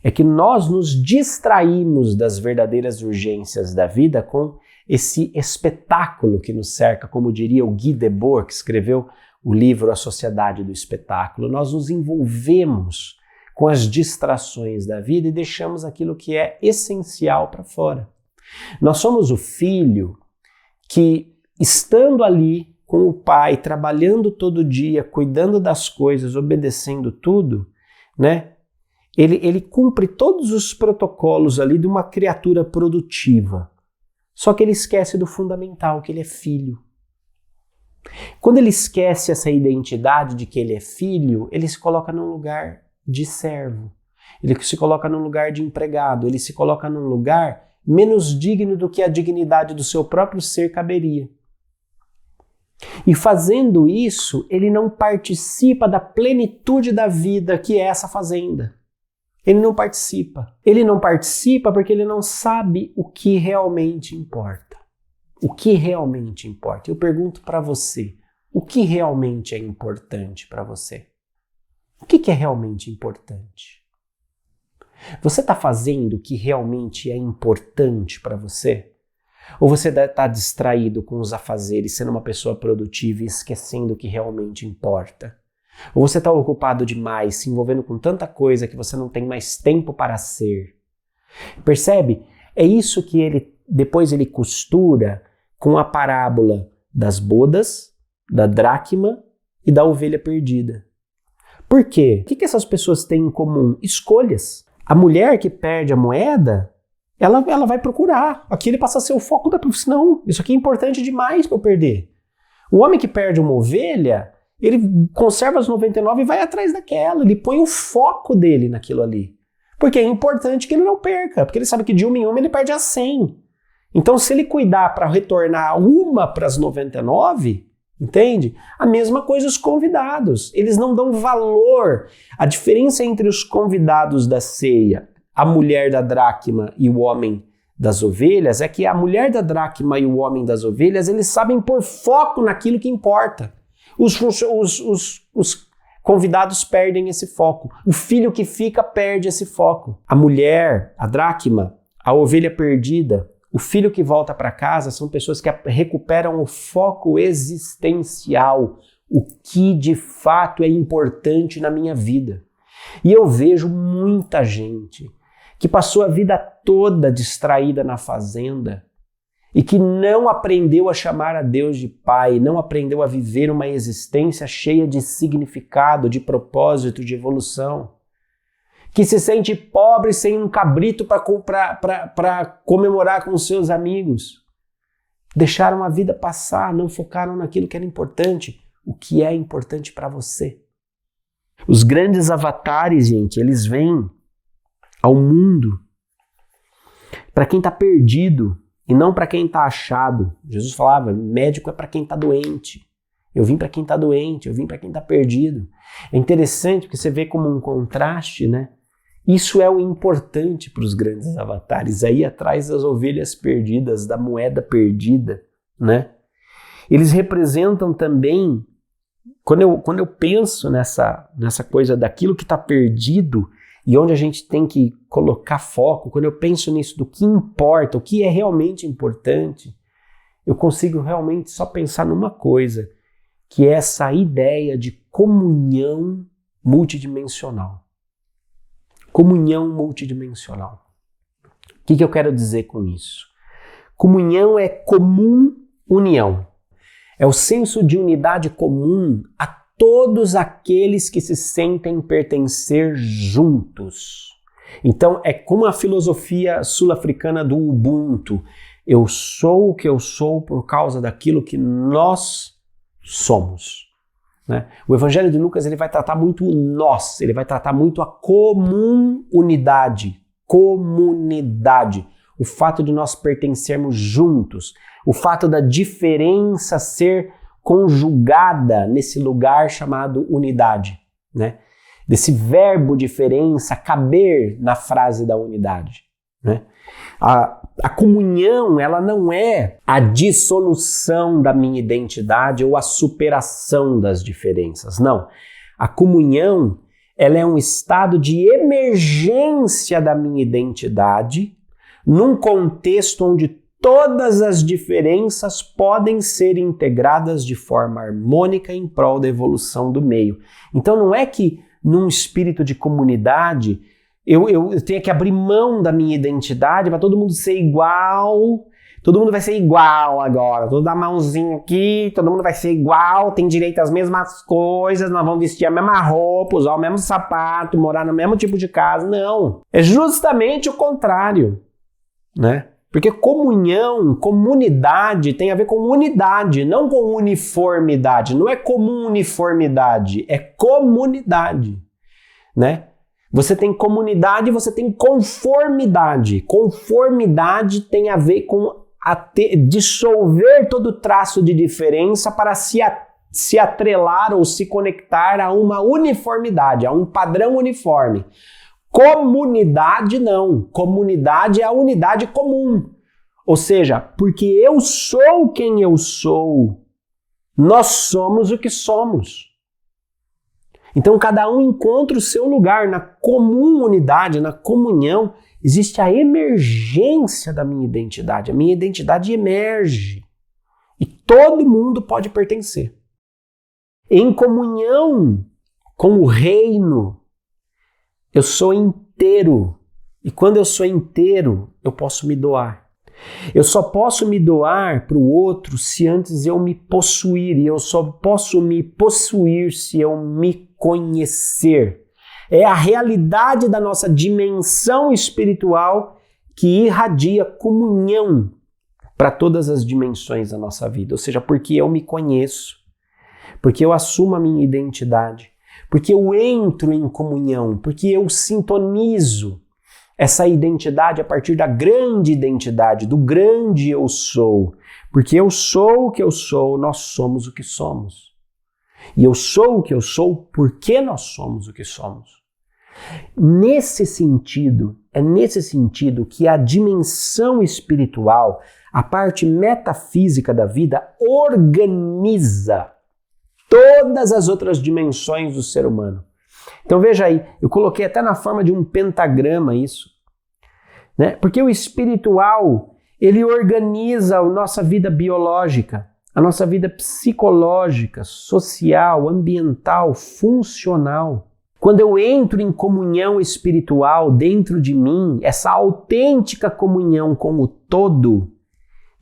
é que nós nos distraímos das verdadeiras urgências da vida com esse espetáculo que nos cerca, como diria o Guy Debord, que escreveu o livro A Sociedade do Espetáculo. Nós nos envolvemos com as distrações da vida e deixamos aquilo que é essencial para fora. Nós somos o filho que, estando ali com o pai, trabalhando todo dia, cuidando das coisas, obedecendo tudo, né? Ele cumpre todos os protocolos ali de uma criatura produtiva. Só que ele esquece do fundamental, que ele é filho. Quando ele esquece essa identidade de que ele é filho, ele se coloca num lugar de servo. Ele se coloca num lugar de empregado. Ele se coloca num lugar menos digno do que a dignidade do seu próprio ser caberia. E fazendo isso, ele não participa da plenitude da vida que é essa fazenda. Ele não participa. Ele não participa porque ele não sabe o que realmente importa. O que realmente importa? Eu pergunto para você, o que realmente é importante para você? O que é realmente importante? Você está fazendo o que realmente é importante para você? Ou você está distraído com os afazeres, sendo uma pessoa produtiva e esquecendo o que realmente importa? Ou você está ocupado demais, se envolvendo com tanta coisa que você não tem mais tempo para ser? Percebe? É isso que depois ele costura com a parábola das bodas, da dracma e da ovelha perdida. Por quê? O que essas pessoas têm em comum? Escolhas. A mulher que perde a moeda, ela vai procurar. Aqui ele passa a ser o foco da profissão. Não, isso aqui é importante demais para eu perder. O homem que perde uma ovelha, ele conserva as 99 e vai atrás daquela. Ele põe o foco dele naquilo ali. Porque é importante que ele não perca. Porque ele sabe que de uma em uma ele perde as 100. Então, se ele cuidar para retornar uma para as 99, Entende? A mesma coisa os convidados. Eles não dão valor. A diferença entre os convidados da ceia, a mulher da dracma e o homem das ovelhas, é que a mulher da dracma e o homem das ovelhas, eles sabem pôr foco naquilo que importa. Os convidados perdem esse foco. O filho que fica perde esse foco. A mulher, a dracma, a ovelha perdida, o filho que volta para casa são pessoas que recuperam o foco existencial, o que de fato é importante na minha vida. E eu vejo muita gente que passou a vida toda distraída na fazenda e que não aprendeu a chamar a Deus de Pai, não aprendeu a viver uma existência cheia de significado, de propósito, de evolução. Que se sente pobre sem um cabrito para comemorar com os seus amigos. Deixaram a vida passar, não focaram naquilo que era importante, o que é importante para você. Os grandes avatares, gente, eles vêm ao mundo para quem está perdido e não para quem está achado. Jesus falava, médico é para quem está doente. Eu vim para quem está doente, eu vim para quem está perdido. É interessante porque você vê como um contraste, né? Isso é o importante para os grandes avatares, aí atrás das ovelhas perdidas, da moeda perdida, né? Eles representam também, quando eu penso nessa coisa daquilo que está perdido e onde a gente tem que colocar foco, quando eu penso nisso, do que importa, o que é realmente importante, eu consigo realmente só pensar numa coisa, que é essa ideia de comunhão multidimensional. Comunhão multidimensional. O que eu quero dizer com isso? Comunhão é comum união. É o senso de unidade comum a todos aqueles que se sentem pertencer juntos. Então, é como a filosofia sul-africana do Ubuntu. Eu sou o que eu sou por causa daquilo que nós somos. Né? O Evangelho de Lucas ele vai tratar muito o nós, ele vai tratar muito a comunidade, o fato de nós pertencermos juntos, o fato da diferença ser conjugada nesse lugar chamado unidade, né? Desse verbo diferença caber na frase da unidade, né? A comunhão, ela não é a dissolução da minha identidade ou a superação das diferenças, não. A comunhão, ela é um estado de emergência da minha identidade num contexto onde todas as diferenças podem ser integradas de forma harmônica em prol da evolução do meio. Então não é que num espírito de comunidade eu tenho que abrir mão da minha identidade para todo mundo ser igual, todo mundo vai ser igual agora, todo dá mãozinha aqui, todo mundo vai ser igual, tem direito às mesmas coisas, nós vamos vestir a mesma roupa, usar o mesmo sapato, morar no mesmo tipo de casa. Não, é justamente o contrário, né? Porque comunhão, comunidade tem a ver com unidade, não com uniformidade. Não é comum uniformidade, é comunidade, né? Você tem comunidade e você tem conformidade. Conformidade tem a ver com dissolver todo traço de diferença para se atrelar ou se conectar a uma uniformidade, a um padrão uniforme. Comunidade não. Comunidade é a unidade comum. Ou seja, porque eu sou quem eu sou, nós somos o que somos. Então cada um encontra o seu lugar na comum unidade, na comunhão. Existe a emergência da minha identidade. A minha identidade emerge. E todo mundo pode pertencer. Em comunhão com o reino, eu sou inteiro. E quando eu sou inteiro, eu posso me doar. Eu só posso me doar para o outro se antes eu me possuir. E eu só posso me possuir se eu me conhecer. É a realidade da nossa dimensão espiritual que irradia comunhão para todas as dimensões da nossa vida. Ou seja, porque eu me conheço, porque eu assumo a minha identidade, porque eu entro em comunhão, porque eu sintonizo essa identidade a partir da grande identidade, do grande eu sou. Porque eu sou o que eu sou, nós somos o que somos. E eu sou o que eu sou porque nós somos o que somos. É nesse sentido que a dimensão espiritual, a parte metafísica da vida, organiza todas as outras dimensões do ser humano. Então veja aí, eu coloquei até na forma de um pentagrama isso, né? Porque o espiritual, ele organiza a nossa vida biológica, a nossa vida psicológica, social, ambiental, funcional. Quando eu entro em comunhão espiritual dentro de mim, essa autêntica comunhão com o todo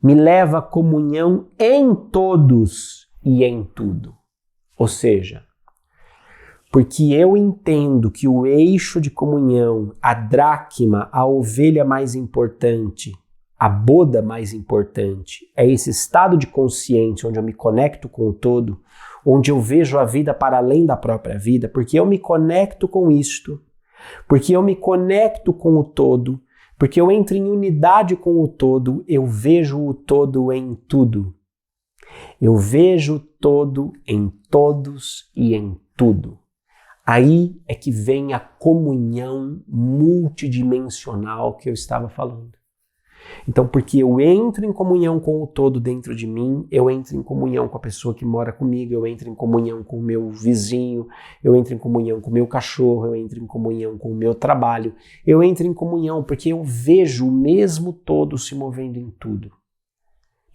me leva à comunhão em todos e em tudo. Ou seja, porque eu entendo que o eixo de comunhão, a dracma, a ovelha mais importante, a boda mais importante, é esse estado de consciência onde eu me conecto com o todo, onde eu vejo a vida para além da própria vida, porque eu me conecto com isto, porque eu me conecto com o todo, porque eu entro em unidade com o todo, eu vejo o todo em tudo. Eu vejo o todo em todos e em tudo. Aí é que vem a comunhão multidimensional que eu estava falando. Então, porque eu entro em comunhão com o todo dentro de mim, eu entro em comunhão com a pessoa que mora comigo, eu entro em comunhão com o meu vizinho, eu entro em comunhão com o meu cachorro, eu entro em comunhão com o meu trabalho, eu entro em comunhão porque eu vejo o mesmo todo se movendo em tudo.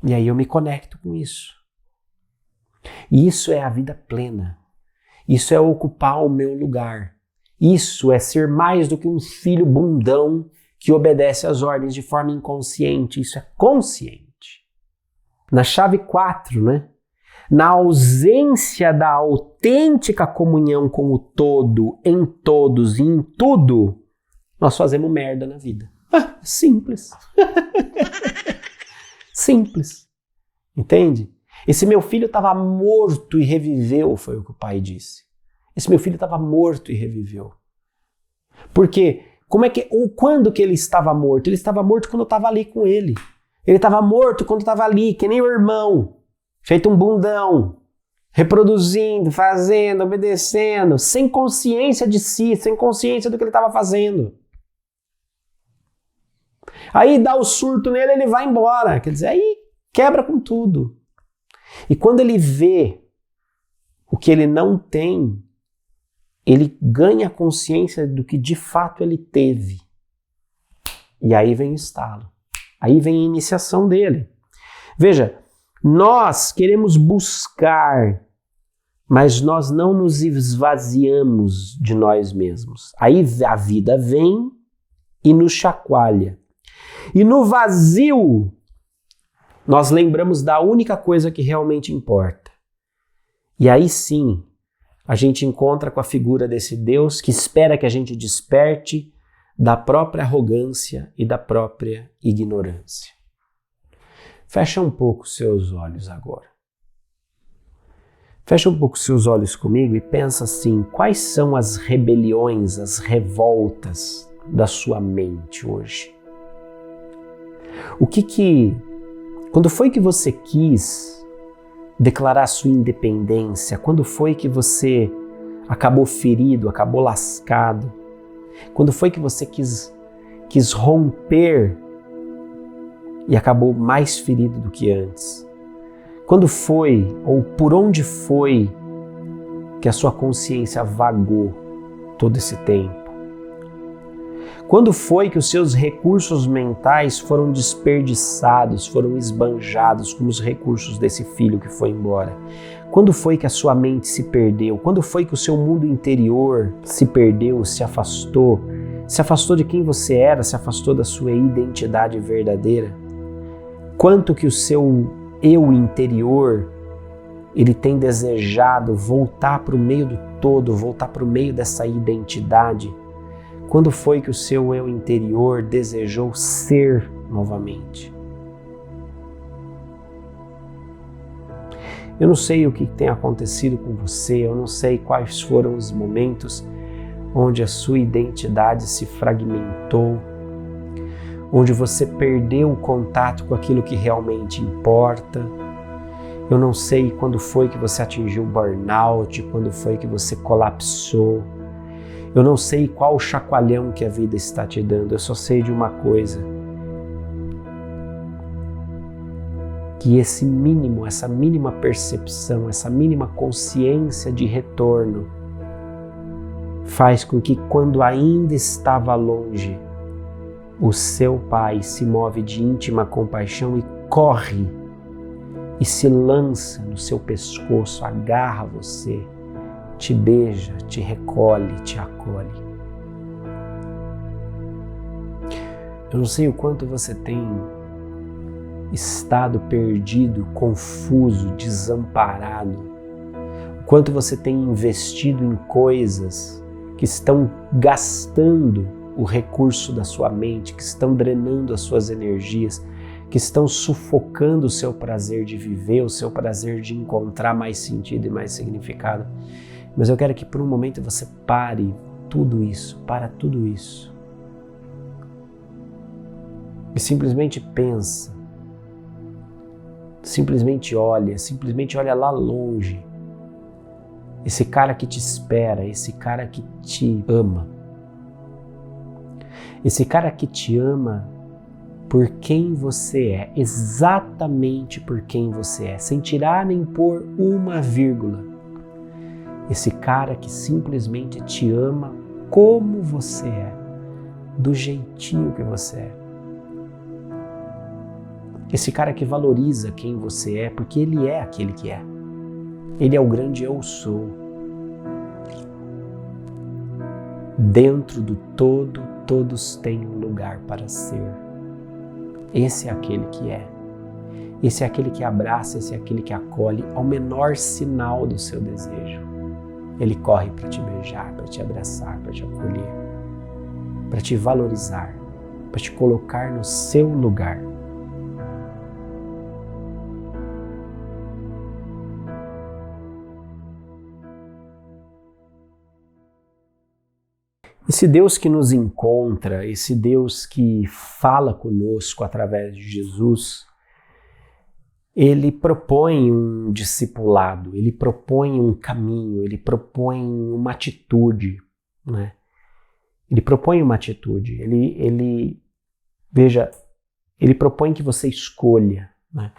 E aí eu me conecto com isso. E isso é a vida plena. Isso é ocupar o meu lugar. Isso é ser mais do que um filho bundão que obedece às ordens de forma inconsciente. Isso é consciente. Na chave 4, né? Na ausência da autêntica comunhão com o todo, em todos e em tudo, nós fazemos merda na vida. Simples. Simples. Entende? Esse meu filho estava morto e reviveu, foi o que o pai disse. Esse meu filho estava morto e reviveu. Por quê? Quando que ele estava morto? Ele estava morto quando eu estava ali com ele. Ele estava morto quando estava ali, que nem o irmão, feito um bundão, reproduzindo, fazendo, obedecendo, sem consciência de si, sem consciência do que ele estava fazendo. Aí dá o surto nele, ele vai embora. Quer dizer, aí quebra com tudo. E quando ele vê o que ele não tem, ele ganha consciência do que de fato ele teve. E aí vem o estalo. Aí vem a iniciação dele. Veja, nós queremos buscar, mas nós não nos esvaziamos de nós mesmos. Aí a vida vem e nos chacoalha. E no vazio, nós lembramos da única coisa que realmente importa. E aí sim, a gente encontra com a figura desse Deus que espera que a gente desperte da própria arrogância e da própria ignorância. Fecha um pouco seus olhos agora. Fecha um pouco seus olhos comigo e pensa assim, quais são as rebeliões, as revoltas da sua mente hoje? Quando foi que você quis declarar sua independência? Quando foi que você acabou ferido, acabou lascado? Quando foi que você quis romper e acabou mais ferido do que antes? Quando foi ou por onde foi que a sua consciência vagou todo esse tempo? Quando foi que os seus recursos mentais foram desperdiçados, foram esbanjados como os recursos desse filho que foi embora? Quando foi que a sua mente se perdeu? Quando foi que o seu mundo interior se perdeu, se afastou? Se afastou de quem você era, se afastou da sua identidade verdadeira? Quanto que o seu eu interior, ele tem desejado voltar para o meio do todo, voltar para o meio dessa identidade? Quando foi que o seu eu interior desejou ser novamente? Eu não sei o que tem acontecido com você, eu não sei quais foram os momentos onde a sua identidade se fragmentou, onde você perdeu o contato com aquilo que realmente importa. Eu não sei quando foi que você atingiu o burnout, quando foi que você colapsou. Eu não sei qual o chacoalhão que a vida está te dando. Eu só sei de uma coisa. Que esse mínimo, essa mínima percepção, essa mínima consciência de retorno faz com que quando ainda estava longe, o seu Pai se move de íntima compaixão e corre e se lança no seu pescoço, agarra você, te beija, te recolhe, te acolhe. Eu não sei o quanto você tem estado perdido, confuso, desamparado, o quanto você tem investido em coisas que estão gastando o recurso da sua mente, que estão drenando as suas energias, que estão sufocando o seu prazer de viver, o seu prazer de encontrar mais sentido e mais significado. Mas eu quero que por um momento você pare tudo isso, para tudo isso. E simplesmente pensa, simplesmente olha lá longe. Esse cara que te espera, esse cara que te ama. Esse cara que te ama por quem você é, exatamente por quem você é, sem tirar nem pôr uma vírgula. Esse cara que simplesmente te ama como você é, do jeitinho que você é. Esse cara que valoriza quem você é, porque ele é aquele que é. Ele é o grande eu sou. Dentro do todo, todos têm um lugar para ser. Esse é aquele que é. Esse é aquele que abraça, esse é aquele que acolhe ao menor sinal do seu desejo. Ele corre para te beijar, para te abraçar, para te acolher, para te valorizar, para te colocar no seu lugar. Esse Deus que nos encontra, esse Deus que fala conosco através de Jesus, ele propõe um discipulado, ele propõe um caminho, ele propõe uma atitude, né? Ele propõe uma atitude, ele propõe que você escolha, né?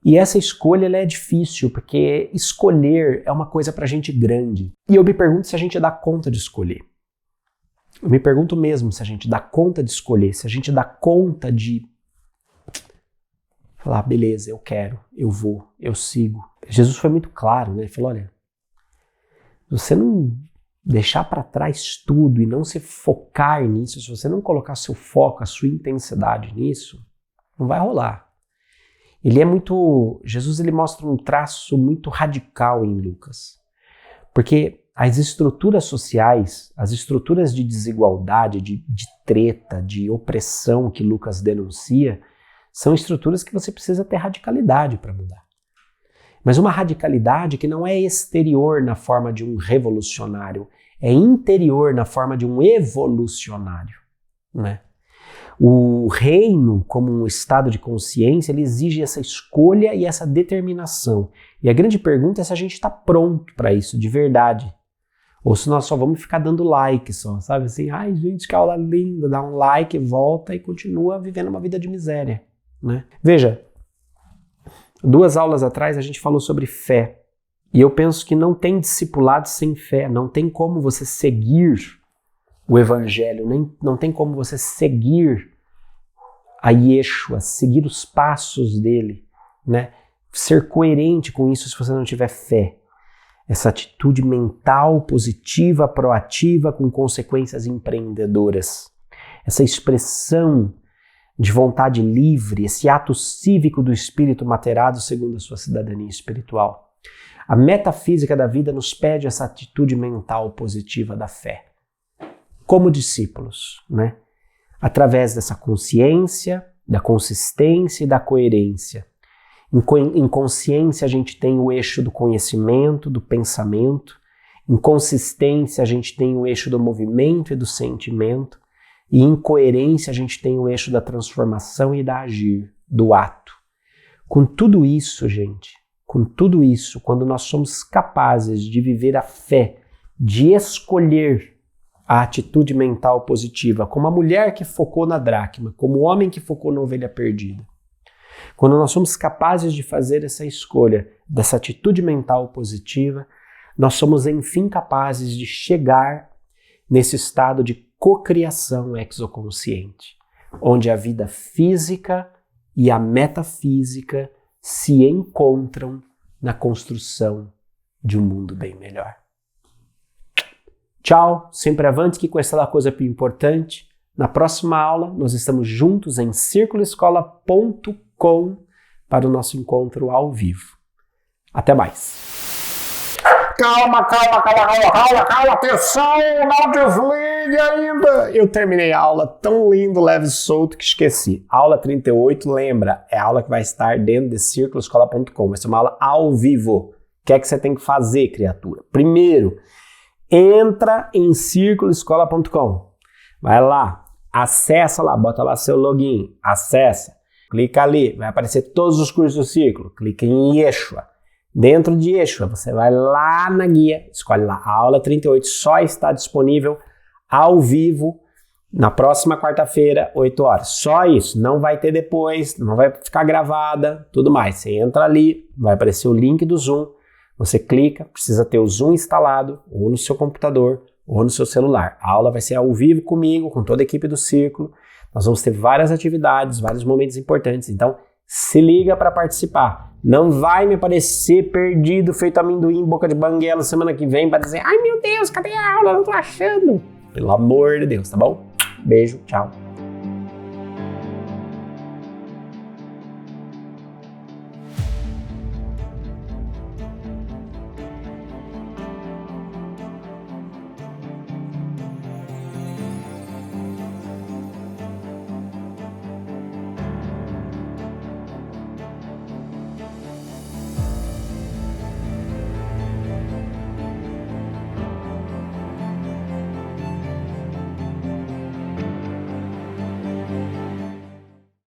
E essa escolha ela é difícil, porque escolher é uma coisa pra gente grande. E eu me pergunto se a gente dá conta de escolher. Eu me pergunto mesmo se a gente dá conta de escolher, se a gente dá conta de falar, beleza, eu quero, eu vou, eu sigo. Jesus foi muito claro, né? Ele falou, olha, se você não deixar para trás tudo e não se focar nisso, se você não colocar seu foco, a sua intensidade nisso, não vai rolar. Jesus ele mostra um traço muito radical em Lucas, porque as estruturas sociais, as estruturas de desigualdade, de treta, de opressão que Lucas denuncia, são estruturas que você precisa ter radicalidade para mudar. Mas uma radicalidade que não é exterior na forma de um revolucionário, é interior na forma de um evolucionário, né? O reino, como um estado de consciência, ele exige essa escolha e essa determinação. E a grande pergunta é se a gente está pronto para isso de verdade. Ou se nós só vamos ficar dando like só, sabe? Assim, ai gente, que aula linda, dá um like, volta e continua vivendo uma vida de miséria, né? Veja, 2 aulas atrás a gente falou sobre fé. E eu penso que não tem discipulado sem fé, não tem como você seguir o evangelho, não tem como você seguir a Yeshua, seguir os passos dele, né? Ser coerente com isso se você não tiver fé. Essa atitude mental positiva, proativa, com consequências empreendedoras. Essa expressão de vontade livre, esse ato cívico do espírito materado segundo a sua cidadania espiritual. A metafísica da vida nos pede essa atitude mental positiva da fé. Como discípulos, né? Através dessa consciência, da consistência e da coerência. Em consciência a gente tem o eixo do conhecimento, do pensamento. Em consistência a gente tem o eixo do movimento e do sentimento. E em coerência a gente tem o eixo da transformação e da agir, do ato. Com tudo isso, gente, com tudo isso, quando nós somos capazes de viver a fé, de escolher a atitude mental positiva, como a mulher que focou na dracma, como o homem que focou na ovelha perdida, quando nós somos capazes de fazer essa escolha, dessa atitude mental positiva, nós somos enfim capazes de chegar nesse estado de cocriação exoconsciente, onde a vida física e a metafísica se encontram na construção de um mundo bem melhor. Tchau, sempre avante, que com essa coisa importante. Na próxima aula, nós estamos juntos em circuloescola.com para o nosso encontro ao vivo. Até mais. Calma, atenção, não desligue ainda. Eu terminei a aula tão lindo, leve e solto que esqueci. Aula 38, lembra, é a aula que vai estar dentro de circuloescola.com. Vai ser uma aula ao vivo. O que é que você tem que fazer, criatura? Primeiro, entra em circuloescola.com. Vai lá, acessa lá, bota lá seu login, acessa, clica ali, vai aparecer todos os cursos do Círculo, clica em Yeshua. Dentro de Yeshua, você vai lá na guia, escolhe lá, a aula 38 só está disponível ao vivo na próxima quarta-feira, 8 horas. Só isso, não vai ter depois, não vai ficar gravada, tudo mais. Você entra ali, vai aparecer o link do Zoom, você clica, precisa ter o Zoom instalado, ou no seu computador, ou no seu celular. A aula vai ser ao vivo comigo, com toda a equipe do Círculo. Nós vamos ter várias atividades, vários momentos importantes. Então, se liga para participar. Não vai me aparecer perdido, feito amendoim, boca de banguela semana que vem para dizer: ai meu Deus, cadê a aula? Não tô achando. Pelo amor de Deus, tá bom? Beijo, tchau.